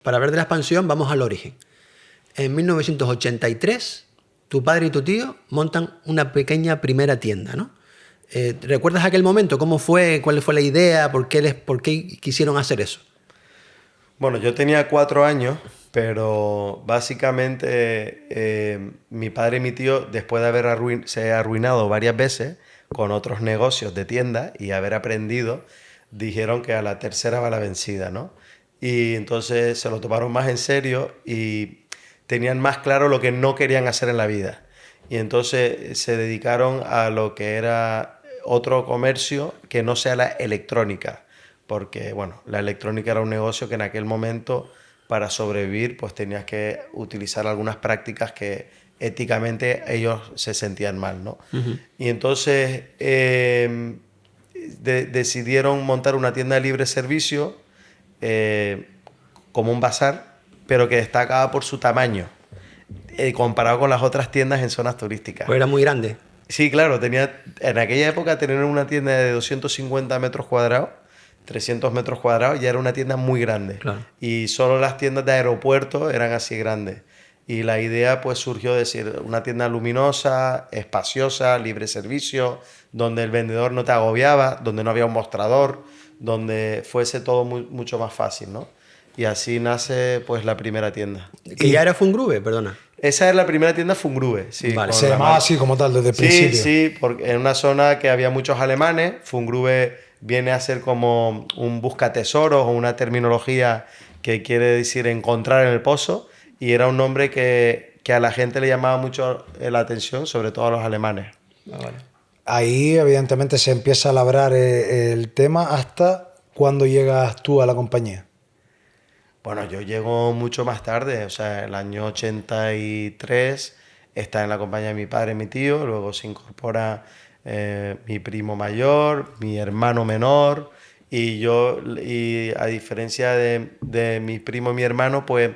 Para hablar de la expansión, vamos al origen. En 1983, tu padre y tu tío montan una pequeña primera tienda, ¿no? ¿Recuerdas aquel momento? ¿Cómo fue? ¿Cuál fue la idea? ¿Por qué quisieron hacer eso? Bueno, yo tenía 4 años, pero básicamente mi padre y mi tío, después de haber se arruinado varias veces con otros negocios de tienda y haber aprendido, dijeron que a la tercera va la vencida, ¿no? Y entonces se lo tomaron más en serio y tenían más claro lo que no querían hacer en la vida. Y entonces se dedicaron a lo que era otro comercio que no sea la electrónica, porque bueno, la electrónica era un negocio que en aquel momento para sobrevivir pues tenías que utilizar algunas prácticas que éticamente ellos se sentían mal, ¿no? Y entonces decidieron montar una tienda de libre servicio eh, como un bazar, pero que destacaba por su tamaño, comparado con las otras tiendas en zonas turísticas. Pues era muy grande. Sí, claro, en aquella época tener una tienda de 250 metros cuadrados, 300 metros cuadrados, ya era una tienda muy grande. Claro. Y solo las tiendas de aeropuerto eran así grandes. Y la idea pues surgió de decir, una tienda luminosa, espaciosa, libre servicio, donde el vendedor no te agobiaba, donde no había un mostrador, donde fuese todo mucho más fácil, ¿no? Y así nace pues la primera tienda. Que Y ya era Fungrube, perdona. Esa es la primera tienda Fungrube, sí, Vale. con se la llamaba marca. así como tal desde el Sí, principio. sí, porque en una zona que había muchos alemanes, Fungrube viene a ser como un buscatesoros o una terminología que quiere decir encontrar en el pozo, y era un nombre que a la gente le llamaba mucho la atención, sobre todo a los alemanes. Ah, vale. Ahí, evidentemente, se empieza a labrar el tema hasta cuando llegas tú a la compañía. Bueno, yo llego mucho más tarde, o sea, el año 83 está en la compañía de mi padre y mi tío, luego se incorpora mi primo mayor, mi hermano menor, y a diferencia de mi primo y mi hermano, pues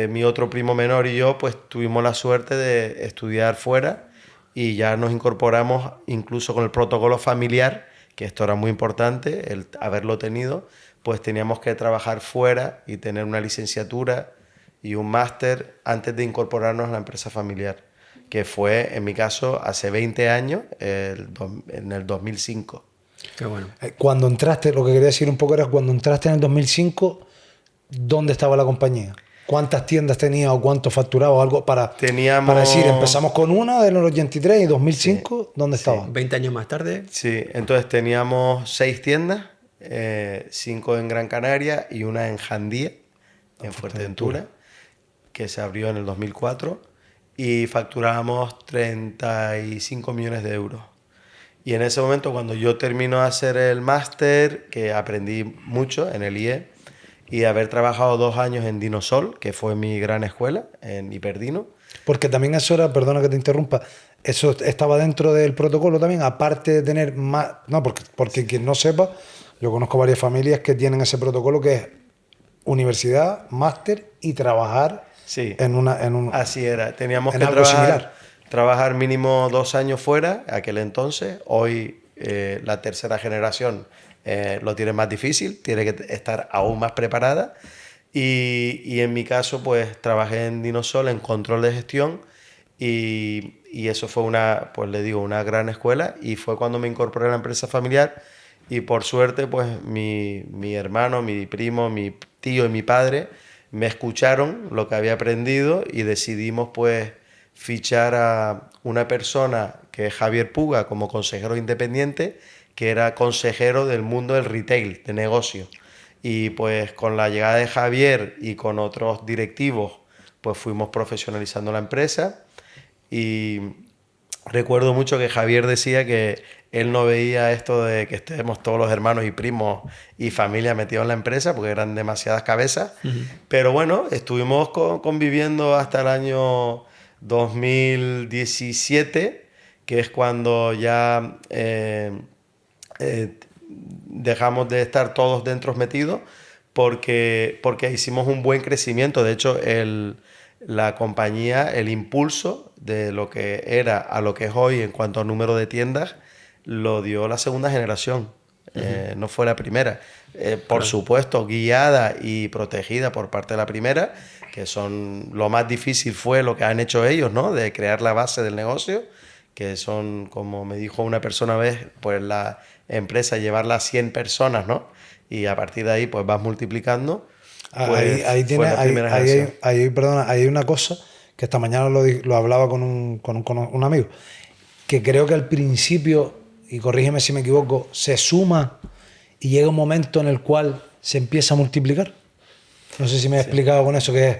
mi otro primo menor y yo, pues tuvimos la suerte de estudiar fuera y ya nos incorporamos incluso con el protocolo familiar, que esto era muy importante, el haberlo tenido, pues teníamos que trabajar fuera y tener una licenciatura y un máster antes de incorporarnos a la empresa familiar, que fue, en mi caso, hace 20 años, en el 2005. Qué bueno. Cuando entraste, lo que quería decir un poco era cuando entraste en el 2005, ¿dónde estaba la compañía? ¿Cuántas tiendas tenía o cuánto facturaba o algo para decir, empezamos con una en el 83 y 2005, Sí, ¿dónde sí. estaba? 20 años más tarde. Sí, entonces teníamos 6 tiendas, 5 en Gran Canaria y una en Jandía, en Fuerteventura, que se abrió en el 2004, y facturábamos 35 millones de euros. Y en ese momento, cuando yo termino de hacer el máster, que aprendí mucho en el IE, y haber trabajado 2 años en Dinosol, que fue mi gran escuela, en Hiperdino. Porque también eso era, perdona que te interrumpa, eso estaba dentro del protocolo también, aparte de tener más, no, porque quien no sepa, yo conozco varias familias que tienen ese protocolo que es universidad, máster y trabajar Sí, en un así era. Teníamos en que algo similar. trabajar mínimo 2 años fuera, aquel entonces. Hoy la tercera generación lo tiene más difícil, tiene que estar aún más preparada. Y en mi caso, pues trabajé en Dinosol en control de gestión y eso fue pues le digo, una gran escuela, y fue cuando me incorporé a la empresa familiar y por suerte, pues mi hermano, mi primo, mi tío y mi padre me escucharon lo que había aprendido y decidimos pues fichar a una persona que es Javier Puga como consejero independiente, que era consejero del mundo del retail, de negocio. Y pues con la llegada de Javier y con otros directivos, pues fuimos profesionalizando la empresa. Y recuerdo mucho que Javier decía que él no veía esto de que estemos todos los hermanos y primos y familia metidos en la empresa porque eran demasiadas cabezas. Pero bueno, estuvimos conviviendo hasta el año 2017, que es cuando ya dejamos de estar todos dentro metidos porque hicimos un buen crecimiento. De hecho, la compañía, el impulso de lo que era a lo que es hoy en cuanto a número de tiendas, lo dio la segunda generación. no fue la primera. Por supuesto, guiada y protegida por parte de la primera, que son lo más difícil fue lo que han hecho ellos, ¿no? De crear la base del negocio, que son, como me dijo una persona una vez, pues la empresa llevarla a 100 personas, ¿no? Y a partir de ahí pues vas multiplicando. Pues, perdona, ahí hay una cosa que esta mañana lo hablaba con un amigo, que creo que al principio, y corrígeme si me equivoco, se suma y llega un momento en el cual se empieza a multiplicar. No sé si me he explicado con eso, que es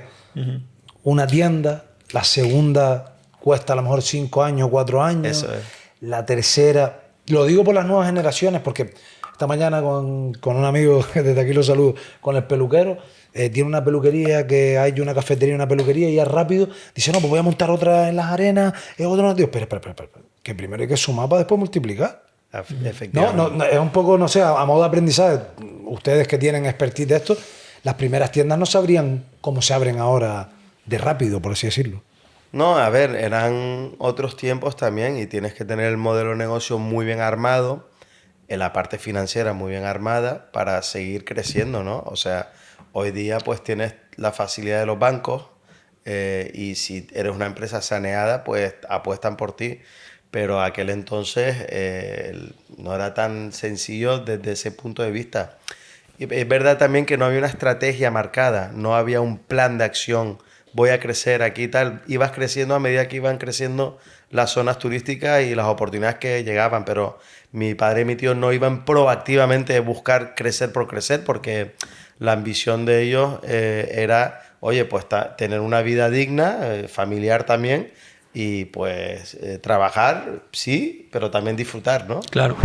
una tienda, la segunda cuesta a lo mejor 5 años, 4 años, Eso es. la tercera, lo digo por las nuevas generaciones, porque esta mañana con un amigo, desde aquí lo saludo, con el peluquero, tiene una peluquería, que hay una cafetería y una peluquería, y ya rápido dice, no, pues voy a montar otra en las arenas, otra no, digo, espera, que primero hay que sumar para después multiplicar. Efectivamente. No, es un poco, no sé, a modo de aprendizaje, ustedes que tienen expertise de esto, las primeras tiendas no sabrían cómo se abren ahora de rápido, por así decirlo. No, a ver, eran otros tiempos también y tienes que tener el modelo de negocio muy bien armado, en la parte financiera muy bien armada para seguir creciendo, ¿no? O sea, hoy día pues tienes la facilidad de los bancos y si eres una empresa saneada pues apuestan por ti, pero aquel entonces no era tan sencillo desde ese punto de vista. Y es verdad también que no había una estrategia marcada, no había un plan de acción, voy a crecer aquí y tal. Ibas creciendo a medida que iban creciendo las zonas turísticas y las oportunidades que llegaban, pero mi padre y mi tío no iban proactivamente a buscar crecer por crecer, porque la ambición de ellos era, oye, pues tener una vida digna, familiar también, y pues trabajar, sí, pero también disfrutar, ¿no? Claro.